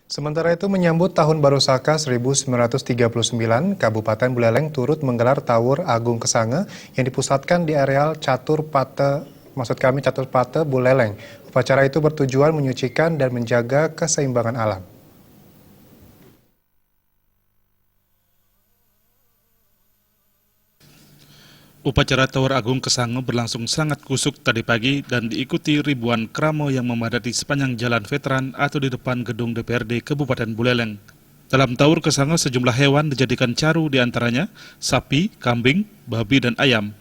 Sementara itu menyambut Tahun Baru Saka 1939, Kabupaten Buleleng turut menggelar Tawur Agung Kesange yang dipusatkan di areal Catur Pate Buleleng. Upacara itu bertujuan menyucikan dan menjaga keseimbangan alam. Upacara Tawur Agung Kesange berlangsung sangat kusuk tadi pagi dan diikuti ribuan kramo yang memadati sepanjang jalan veteran atau di depan gedung DPRD Kabupaten Buleleng. Dalam Tawur Kesange sejumlah hewan dijadikan caru diantaranya sapi, kambing, babi, dan ayam.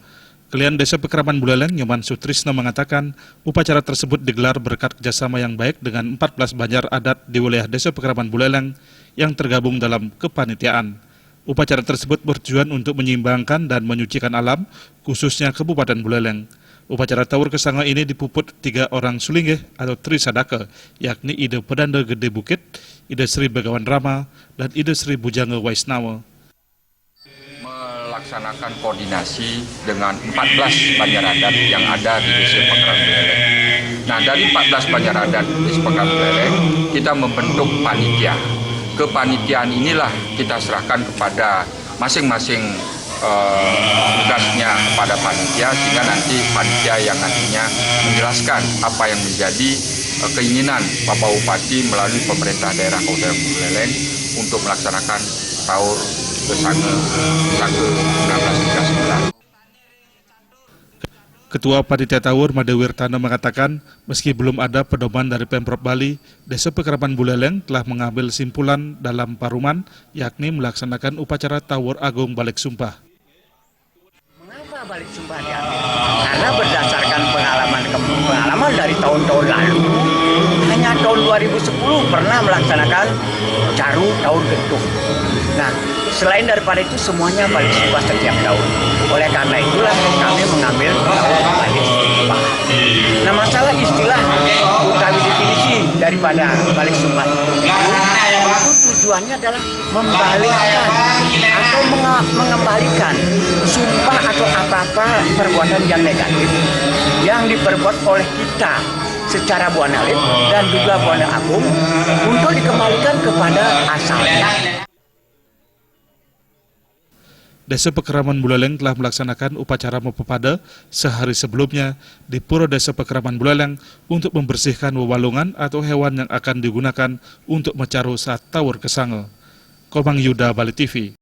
Kelian Desa Pekeraman Buleleng, Nyoman Sutrisno mengatakan upacara tersebut digelar berkat kerjasama yang baik dengan 14 banjar adat di wilayah Desa Pekeraman Buleleng yang tergabung dalam kepanitiaan. Upacara tersebut bertujuan untuk menyeimbangkan dan menyucikan alam, khususnya Kabupaten Buleleng. Upacara Tawur Kesange ini dipuput 3 orang sulinggeh atau Tri Sadaka, yakni Ide Pedanda Gede Bukit, Ide Sri Begawan Rama, dan Ide Sri Bujangga Waisnawa. Melaksanakan koordinasi dengan 14 banjar adat yang ada di Desa Pekeraman Buleleng. Nah, dari 14 banjar adat Desa Pekeraman Buleleng, kita membentuk panitia. Kepanitiaan inilah kita serahkan kepada masing-masing tugasnya kepada panitia, sehingga nanti panitia yang nantinya menjelaskan apa yang menjadi keinginan Bapak Bupati melalui pemerintah daerah Kabupaten Buleleng untuk melaksanakan Tawur Kesange 1939. Ketua Panitia Tawur Made Wirtana mengatakan, meski belum ada pedoman dari Pemprov Bali, Desa Pekeraman Buleleng telah mengambil simpulan dalam paruman, yakni melaksanakan upacara Tawur Agung Balik Sumpah. Mengapa Balik Sumpah diambil? Karena berdasarkan pengalaman dari tahun-tahun lalu, hanya tahun 2010 pernah melaksanakan caru Tawur Gentung. Nah, selain daripada itu semuanya Balik Sumpah setiap tahun. Oleh karena itulah kami mengambil Tawur Balik Sumpah. Nah, masalah istilah utawi definisi daripada Balik Sumpah itu tujuannya adalah membalikkan atau mengembalikan sumpah atau apa-apa perbuatan yang negatif yang diperbuat oleh kita secara Buana Alit dan juga Buana Agung untuk dikembalikan kepada asalnya. Desa Pekeraman Buleleng telah melaksanakan upacara Mopepada sehari sebelumnya di Pura Desa Pekeraman Buleleng untuk membersihkan wewalungan atau hewan yang akan digunakan untuk mencaru saat Tawur Kesange. Komang Yuda, Bali TV.